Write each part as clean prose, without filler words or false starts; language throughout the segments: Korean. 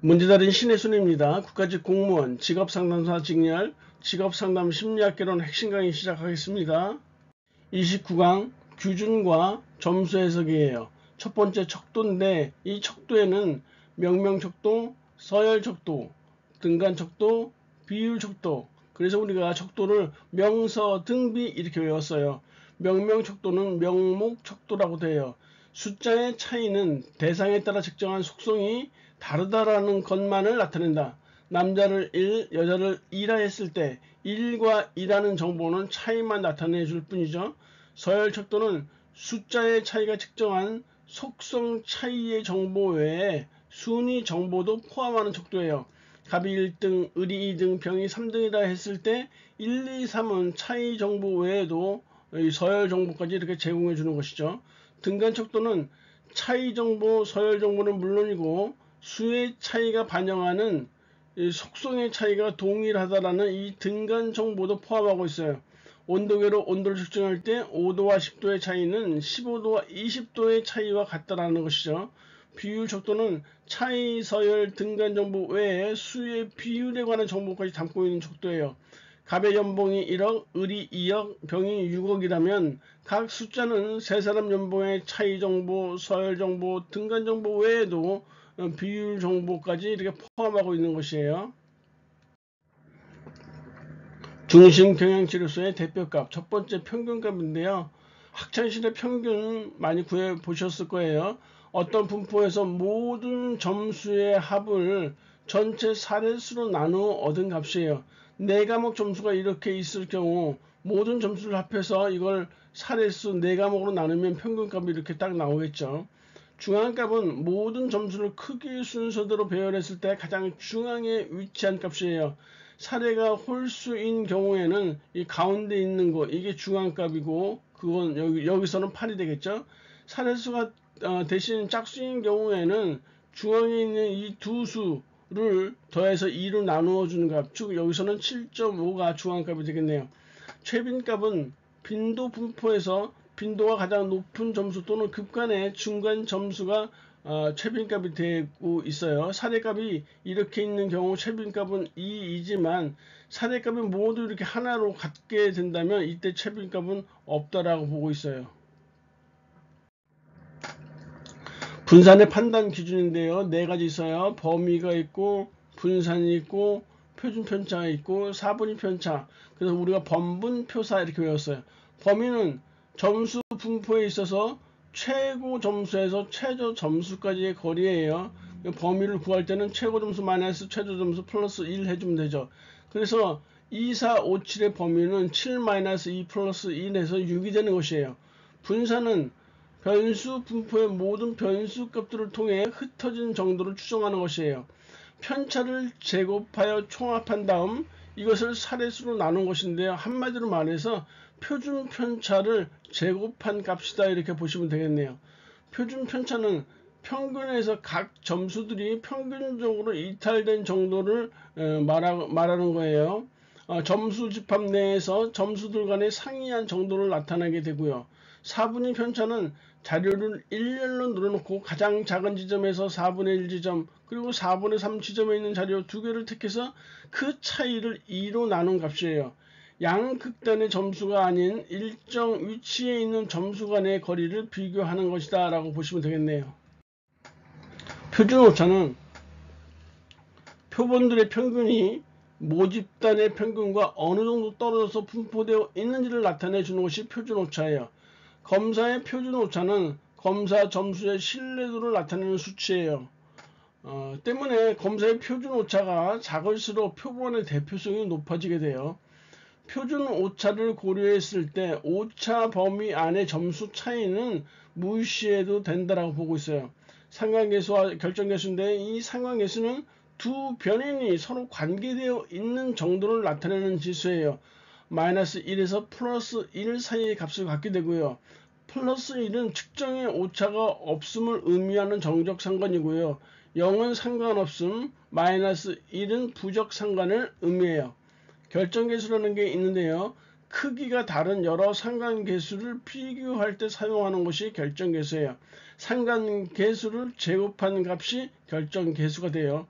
문제다린 신혜순입니다. 국가직 공무원, 직업상담사 직렬, 직업상담 심리학개론 핵심 강의 시작하겠습니다. 29강 규준과 점수 해석이에요. 첫 번째 척도인데 이 척도에는 명명척도, 서열척도, 등간척도, 비율척도, 그래서 우리가 척도를 명서, 등비 이렇게 외웠어요. 명명척도는 명목척도라고 돼요. 숫자의 차이는 대상에 따라 측정한 속성이 다르다라는 것만을 나타낸다. 남자를 1, 여자를 2라 했을 때 1과 2라는 정보는 차이만 나타내 줄 뿐이죠. 서열척도는 숫자의 차이가 측정한 속성 차이의 정보 외에 순위 정보도 포함하는 척도예요. 갑이 1등, 을이 2등, 병이 3등이라 했을 때 1, 2, 3은 차이 정보 외에도 서열 정보까지 이렇게 제공해 주는 것이죠. 등간 척도는 차이 정보, 서열 정보는 물론이고 수의 차이가 반영하는 속성의 차이가 동일하다라는 이 등간 정보도 포함하고 있어요. 온도계로 온도를 측정할 때 5도와 10도의 차이는 15도와 20도의 차이와 같다라는 것이죠. 비율 척도는 차이, 서열, 등간 정보 외에 수의 비율에 관한 정보까지 담고 있는 척도예요. 갑의 연봉이 1억, 을이 2억, 병이 6억이라면 각 숫자는 세 사람 연봉의 차이 정보, 서열 정보, 등간 정보 외에도 비율 정보까지 이렇게 포함하고 있는 것이에요. 중심경영치료소의 대표값 첫 번째 평균값인데요. 학창시절에 평균 많이 구해보셨을 거예요. 어떤 분포에서 모든 점수의 합을 전체 사례수로 나누어 얻은 값이에요. 4과목 점수가 이렇게 있을 경우 모든 점수를 합해서 이걸 사례수 4과목으로 나누면 평균값이 이렇게 딱 나오겠죠. 중앙값은 모든 점수를 크기 순서대로 배열했을 때 가장 중앙에 위치한 값이에요. 사례가 홀수인 경우에는 이 가운데 있는 거 이게 중앙값이고 그건 여기서는 8이 되겠죠. 사례수가 대신 짝수인 경우에는 중앙에 있는 이 두 수를 더해서 2로 나누어 주는 값, 즉 여기서는 7.5가 중앙값이 되겠네요. 최빈값은 빈도 분포에서 빈도가 가장 높은 점수 또는 급간의 중간 점수가 최빈값이 되고 있어요. 사례값이 이렇게 있는 경우 최빈값은 2이지만 사례값이 모두 이렇게 하나로 같게 된다면 이때 최빈값은 없다라고 보고 있어요. 분산의 판단 기준인데요. 4가지 있어요. 범위가 있고 분산이 있고 표준 편차가 있고 사분위 편차. 그래서 우리가 범분 표사 이렇게 외웠어요. 범위는 점수 분포에 있어서 최고 점수에서 최저 점수까지의 거리예요. 범위를 구할 때는 최고 점수 마이너스 최저 점수 플러스 1 해주면 되죠. 그래서 2, 4, 5, 7의 범위는 7 마이너스 2 플러스 1에서 6이 되는 것이에요. 분산은 변수 분포의 모든 변수 값들을 통해 흩어진 정도를 추정하는 것이에요. 편차를 제곱하여 총합한 다음 이것을 사례수로 나눈 것인데요. 한마디로 말해서 표준 편차를 제곱한 값이다 이렇게 보시면 되겠네요. 표준 편차는 평균에서 각 점수들이 평균적으로 이탈된 정도를 말하는 거예요. 점수 집합 내에서 점수들 간의 상이한 정도를 나타내게 되고요. 사분위 편차는 자료를 일렬로 늘어놓고 가장 작은 지점에서 4분의 1 지점 그리고 4분의 3 지점에 있는 자료 2개를 택해서 그 차이를 2로 나눈 값이에요. 양극단의 점수가 아닌 일정 위치에 있는 점수 간의 거리를 비교하는 것이다 라고 보시면 되겠네요. 표준 오차는 표본들의 평균이 모집단의 평균과 어느 정도 떨어져서 분포되어 있는지를 나타내 주는 것이 표준 오차예요. 검사의 표준 오차는 검사 점수의 신뢰도를 나타내는 수치예요. 때문에 검사의 표준 오차가 작을수록 표본의 대표성이 높아지게 돼요. 표준 오차를 고려했을 때 오차 범위 안의 점수 차이는 무시해도 된다라고 보고 있어요. 상관계수와 결정계수인데 이 상관계수는 두 변인이 서로 관계되어 있는 정도를 나타내는 지수예요. 마이너스 1에서 플러스 1 사이의 값을 갖게 되고요. 플러스 1은 측정의 오차가 없음을 의미하는 정적 상관이고요. 0은 상관없음, 마이너스 1은 부적 상관을 의미해요. 결정계수라는 게 있는데요. 크기가 다른 여러 상관계수를 비교할 때 사용하는 것이 결정계수예요. 상관계수를 제곱한 값이 결정계수가 돼요.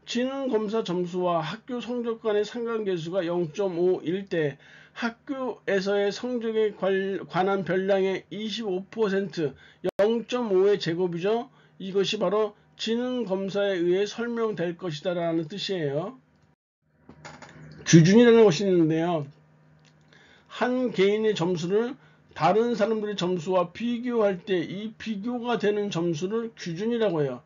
지능검사 점수와 학교 성적 간의 상관계수가 0.5일 때 학교에서의 성적에 관한 별량의 25%, 0.5의 제곱이죠. 이것이 바로 지능검사에 의해 설명될 것이다 라는 뜻이에요. 규준이라는 것이 있는데요. 한 개인의 점수를 다른 사람들의 점수와 비교할 때 이 비교가 되는 점수를 규준이라고 해요.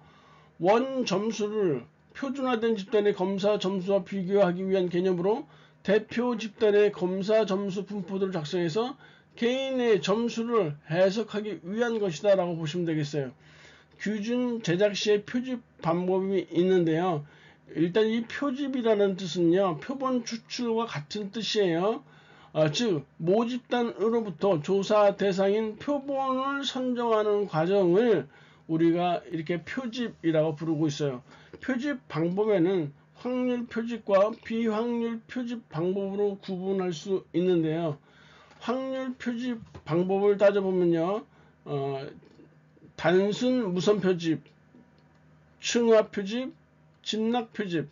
원 점수를 표준화된 집단의 검사 점수와 비교하기 위한 개념으로 대표 집단의 검사 점수 분포도를 작성해서 개인의 점수를 해석하기 위한 것이다 라고 보시면 되겠어요. 규준 제작 시에 표집 방법이 있는데요. 일단 이 표집이라는 뜻은요, 표본 추출과 같은 뜻이에요. 즉 모집단으로부터 조사 대상인 표본을 선정하는 과정을 우리가 이렇게 표집이라고 부르고 있어요. 표집 방법에는 확률 표집과 비확률 표집 방법으로 구분할 수 있는데요. 확률 표집 방법을 따져보면요, 단순 무선 표집, 층화 표집, 집락 표집,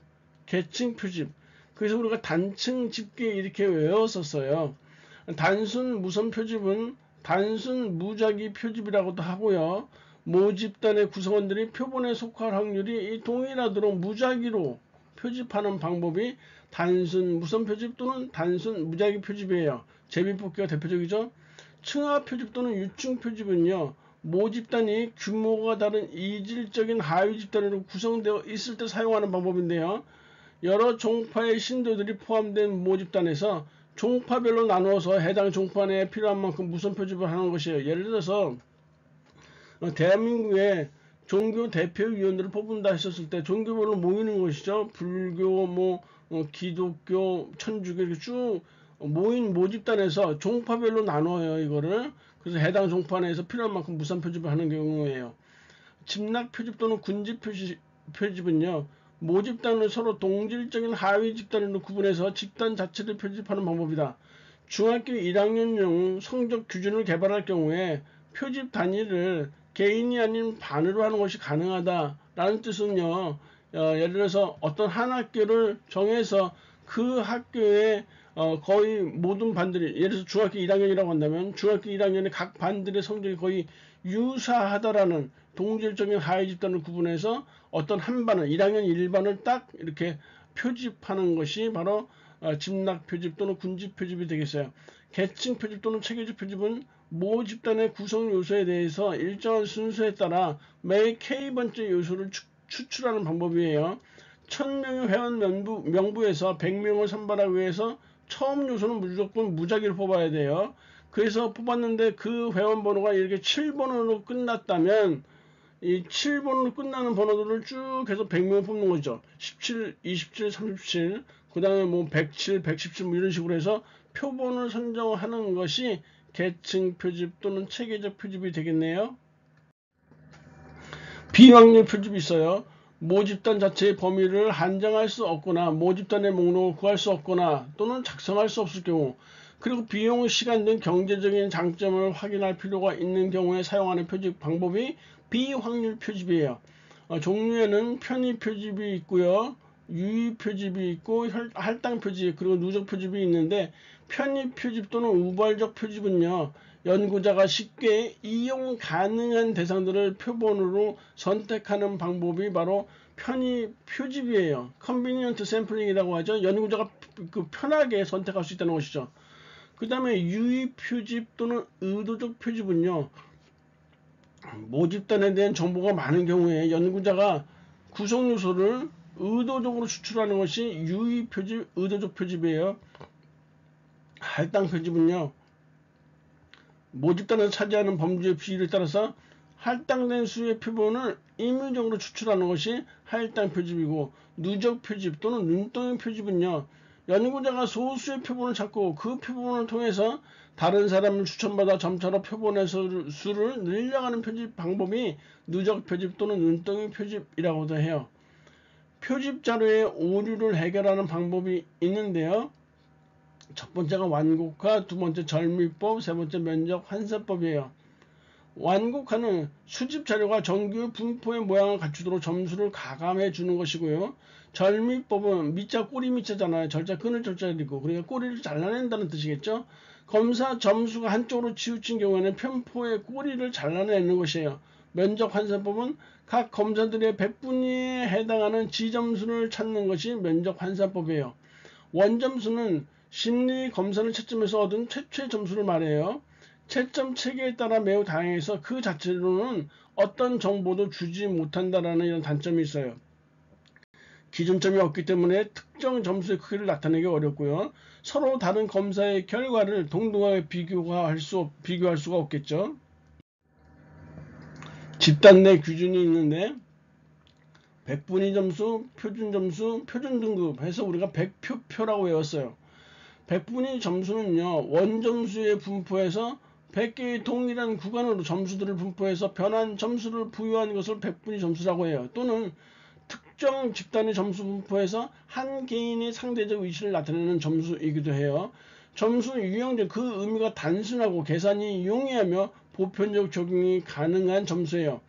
계층 표집. 그래서 우리가 단층 집계 이렇게 외웠었어요. 단순 무선 표집은 단순 무작위 표집이라고도 하고요. 모집단의 구성원들이 표본에 속할 확률이 동일하도록 무작위로 표집하는 방법이 단순 무선 표집 또는 단순 무작위 표집이에요. 제비뽑기가 대표적이죠. 층화 표집 또는 유층 표집은요, 모집단이 규모가 다른 이질적인 하위 집단으로 구성되어 있을 때 사용하는 방법인데요. 여러 종파의 신도들이 포함된 모집단에서 종파별로 나누어서 해당 종파 내에 필요한 만큼 무선 표집을 하는 것이에요. 예를 들어서 대한민국에 종교 대표위원들을 뽑는다 했었을 때 종교별로 모이는 것이죠. 불교, 기독교, 천주교 이렇게 쭉 모인 모집단에서 종파별로 나눠요. 이거를. 그래서 해당 종파 내에서 필요한 만큼 무선 표집을 하는 경우예요. 집락 표집 또는 군집 표집은요, 모집단을 서로 동질적인 하위 집단으로 구분해서 집단 자체를 표집하는 방법이다. 중학교 1학년용 성적 규준을 개발할 경우에 표집 단위를 개인이 아닌 반으로 하는 것이 가능하다라는 뜻은요, 예를 들어서 어떤 한 학교를 정해서 그 학교에 거의 모든 반들이, 예를 들어서 중학교 1학년이라고 한다면 중학교 1학년의 각 반들의 성적이 거의 유사하다라는 동질적인 하위 집단을 구분해서 어떤 한 반을 1학년 1반을 딱 이렇게 표집하는 것이 바로 집락 표집 또는 군집 표집이 되겠어요. 계층 표집 또는 체계적 표집은 모 집단의 구성 요소에 대해서 일정한 순서에 따라 매 K번째 요소를 추출하는 방법이에요. 1000명의 회원 명부에서 100명을 선발하기 위해서 처음 요소는 무조건 무작위로 뽑아야 돼요. 그래서 뽑았는데 그 회원 번호가 이렇게 7번으로 끝났다면 이 7번으로 끝나는 번호들을 쭉 해서 100명을 뽑는 거죠. 17, 27, 37, 그 다음에 뭐 107, 117 뭐 이런 식으로 해서 표본을 선정하는 것이 계층 표집 또는 체계적 표집이 되겠네요. 비확률 표집이 있어요. 모집단 자체의 범위를 한정할 수 없거나 모집단의 목록을 구할 수 없거나 또는 작성할 수 없을 경우, 그리고 비용, 시간 등 경제적인 장점을 확인할 필요가 있는 경우에 사용하는 표집 방법이 비확률 표집이에요. 종류에는 편의 표집이 있고요, 유의 표집이 있고 할당 표집 그리고 누적 표집이 있는데, 편의 표집 또는 우발적 표집은요, 연구자가 쉽게 이용 가능한 대상들을 표본으로 선택하는 방법이 바로 편의 표집이에요. 컨비니언트 샘플링이라고 하죠. 연구자가 편하게 선택할 수 있다는 것이죠. 그 다음에 유의 표집 또는 의도적 표집은요, 모집단에 대한 정보가 많은 경우에 연구자가 구성 요소를 의도적으로 추출하는 것이 유의 표집, 의도적 표집이에요. 할당 표집은요, 모집단에서 차지하는 범주의 비율에 따라서 할당된 수의 표본을 임의적으로 추출하는 것이 할당 표집이고, 누적 표집 또는 눈덩이 표집은요, 연구자가 소수의 표본을 찾고 그 표본을 통해서 다른 사람을 추천받아 점차로 표본의 수를 늘려가는 표집 방법이 누적 표집 또는 눈덩이 표집이라고도 해요. 표집 자료의 오류를 해결하는 방법이 있는데요, 첫 번째가 완곡화, 두 번째 절미법, 세 번째 면적 환산법이에요. 완곡화는 수집 자료가 정규 분포의 모양을 갖추도록 점수를 가감해 주는 것이고요. 절미법은 미자 꼬리 미자잖아요. 절자 끊을 절자리고, 그러니까 꼬리를 잘라낸다는 뜻이겠죠. 검사 점수가 한쪽으로 치우친 경우에는 편포의 꼬리를 잘라내는 것이에요. 면적 환산법은 각 검사들의 100분위에 해당하는 지점수를 찾는 것이 면적 환산법이에요. 원점수는 심리 검사를 채점해서 얻은 최초의 점수를 말해요. 채점 체계에 따라 매우 다양해서 그 자체로는 어떤 정보도 주지 못한다라는 이런 단점이 있어요. 기준점이 없기 때문에 특정 점수의 크기를 나타내기 어렵고요. 서로 다른 검사의 결과를 동등하게 비교할 수가 없겠죠. 집단 내 기준이 있는데 100분위 점수, 표준 점수, 표준 등급 해서 우리가 100표라고 외웠어요. 100분위 점수는요, 원점수의 분포에서 100개의 동일한 구간으로 점수들을 분포해서 변한 점수를 부여한 것을 100분위 점수라고 해요. 또는 특정 집단의 점수 분포에서 한 개인의 상대적 위치를 나타내는 점수이기도 해요. 점수 유형적 그 의미가 단순하고 계산이 용이하며 보편적 적용이 가능한 점수예요.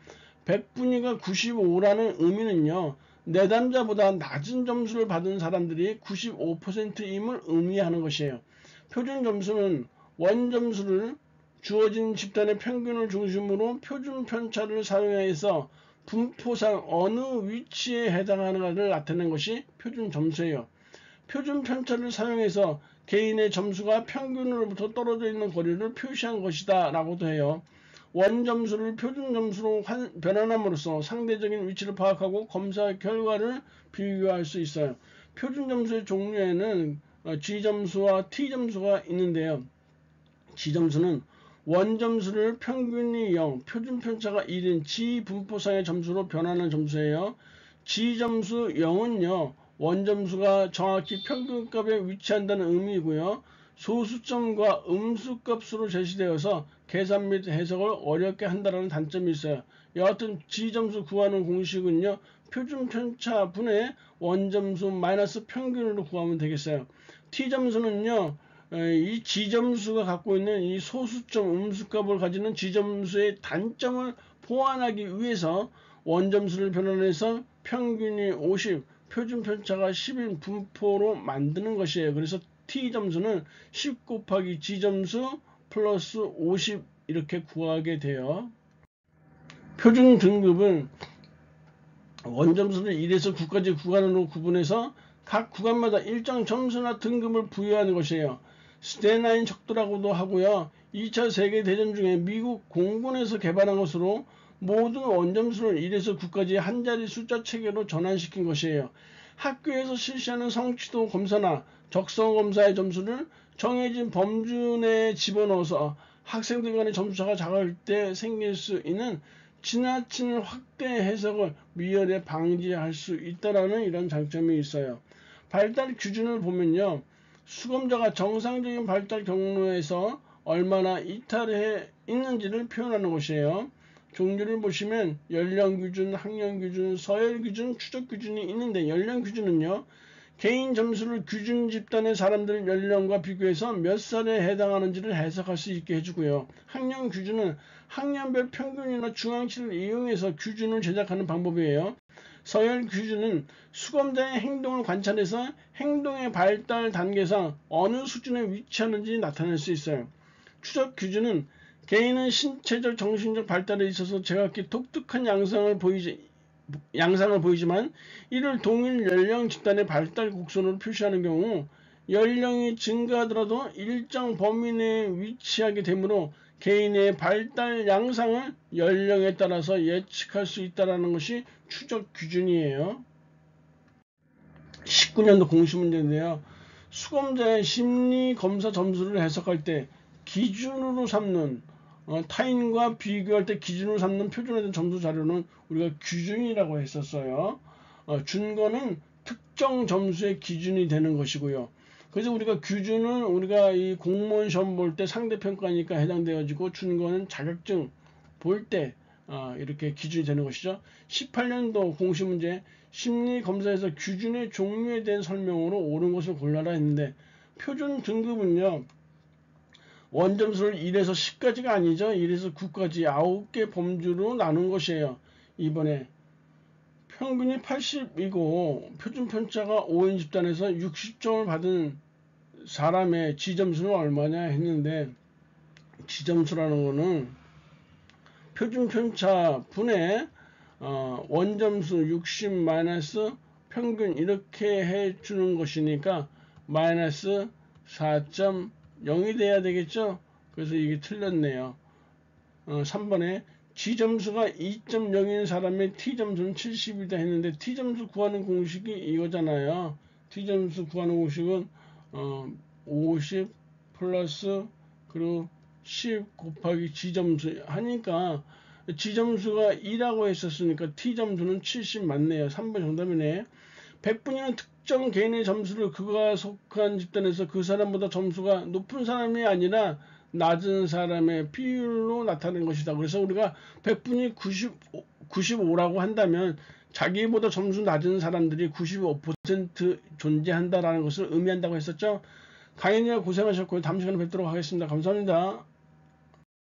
100분위가 95라는 의미는요, 내담자보다 낮은 점수를 받은 사람들이 95%임을 의미하는 것이에요. 표준 점수는 원점수를 주어진 집단의 평균을 중심으로 표준 편차를 사용해서 분포상 어느 위치에 해당하는가를 나타내는 것이 표준 점수예요. 표준 편차를 사용해서 개인의 점수가 평균으로부터 떨어져 있는 거리를 표시한 것이다 라고도 해요. 원점수를 표준 점수로 변환함으로써 상대적인 위치를 파악하고 검사 결과를 비교할 수 있어요. 표준 점수의 종류에는 G점수와 T점수가 있는데요. G점수는 원점수를 평균이 0, 표준 편차가 1인 G분포상의 점수로 변하는 점수예요. G점수 0은요, 원점수가 정확히 평균값에 위치한다는 의미이고요. 소수점과 음수값으로 제시되어서 계산 및 해석을 어렵게 한다는 단점이 있어요. 여하튼 G점수 구하는 공식은요, 표준 편차 분의 원점수 마이너스 평균으로 구하면 되겠어요. T점수는요, 이 G점수가 갖고 있는 이 소수점 음수값을 가지는 G점수의 단점을 보완하기 위해서 원점수를 변환해서 평균이 50, 표준 편차가 10인 분포로 만드는 것이에요. 그래서 T점수는 10 곱하기 G점수 플러스 50 이렇게 구하게 돼요. 표준 등급은 원점수를 1에서 9까지 구간으로 구분해서 각 구간마다 일정 점수나 등급을 부여하는 것이에요. 스테나인 척도라고도 하고요. 2차 세계대전 중에 미국 공군에서 개발한 것으로 모든 원점수를 1에서 9까지 한 자리 숫자 체계로 전환시킨 것이에요. 학교에서 실시하는 성취도 검사나 적성 검사의 점수를 정해진 범주 내에 집어넣어서 학생들 간의 점수차가 작을 때 생길 수 있는 지나친 확대 해석을 미연에 방지할 수 있다는 이런 장점이 있어요. 발달 기준을 보면요, 수검자가 정상적인 발달 경로에서 얼마나 이탈해 있는지를 표현하는 것이에요. 종류를 보시면 연령 기준, 학년 기준, 서열 기준, 추적 기준이 있는데, 연령 기준은요, 개인 점수를 기준 집단의 사람들 연령과 비교해서 몇 살에 해당하는지를 해석할 수 있게 해주고요. 학년 기준은 학년별 평균이나 중앙치를 이용해서 기준을 제작하는 방법이에요. 서열 기준은 수검자의 행동을 관찰해서 행동의 발달 단계상 어느 수준에 위치하는지 나타낼 수 있어요. 추적 기준은 개인은 신체적, 정신적 발달에 있어서 제각기 독특한 양상을 보이지만 이를 동일 연령 집단의 발달 곡선으로 표시하는 경우 연령이 증가하더라도 일정 범위 내에 위치하게 되므로 개인의 발달 양상을 연령에 따라서 예측할 수 있다는 것이 추적 기준이에요. 19년도 공시문제인데요. 수검자의 심리검사 점수를 해석할 때 기준으로 삼는 타인과 비교할 때 기준으로 삼는 표준에 대한 점수 자료는 우리가 기준이라고 했었어요. 준거는 특정 점수의 기준이 되는 것이고요. 그래서 우리가 기준은 우리가 이 공무원 시험 볼 때 상대평가니까 해당되어지고, 준거는 자격증 볼 때 이렇게 기준이 되는 것이죠. 18년도 공시문제 심리검사에서 기준의 종류에 대한 설명으로 옳은 것을 골라라 했는데, 표준 등급은요, 원점수를 1에서 10까지가 아니죠. 1에서 9까지 9개 범주로 나눈 것이에요. 이번에 평균이 80이고 표준 편차가 5인 집단에서 60점을 받은 사람의 지점수는 얼마냐 했는데, 지점수라는 거는 표준 편차 분의 원점수 60 마이너스 평균 이렇게 해주는 것이니까 마이너스 4.0이 돼야 되겠죠. 그래서 이게 틀렸네요. 3번에 G점수가 2.0인 사람의 T점수는 70이다 했는데, T점수 구하는 공식이 이거잖아요. T점수 구하는 공식은 50 플러스 그리고 10 곱하기 G점수 하니까, G점수가 2라고 했었으니까 T점수는 70 맞네요. 3번 정답이네. 100분이면 특정 개인의 점수를 그가 속한 집단에서 그 사람보다 점수가 높은 사람이 아니라 낮은 사람의 비율로 나타낸 것이다. 그래서 우리가 100분이 95라고 한다면 자기보다 점수 낮은 사람들이 95% 존재한다라는 것을 의미한다고 했었죠. 강의님 고생하셨고요. 다음 시간에 뵙도록 하겠습니다. 감사합니다.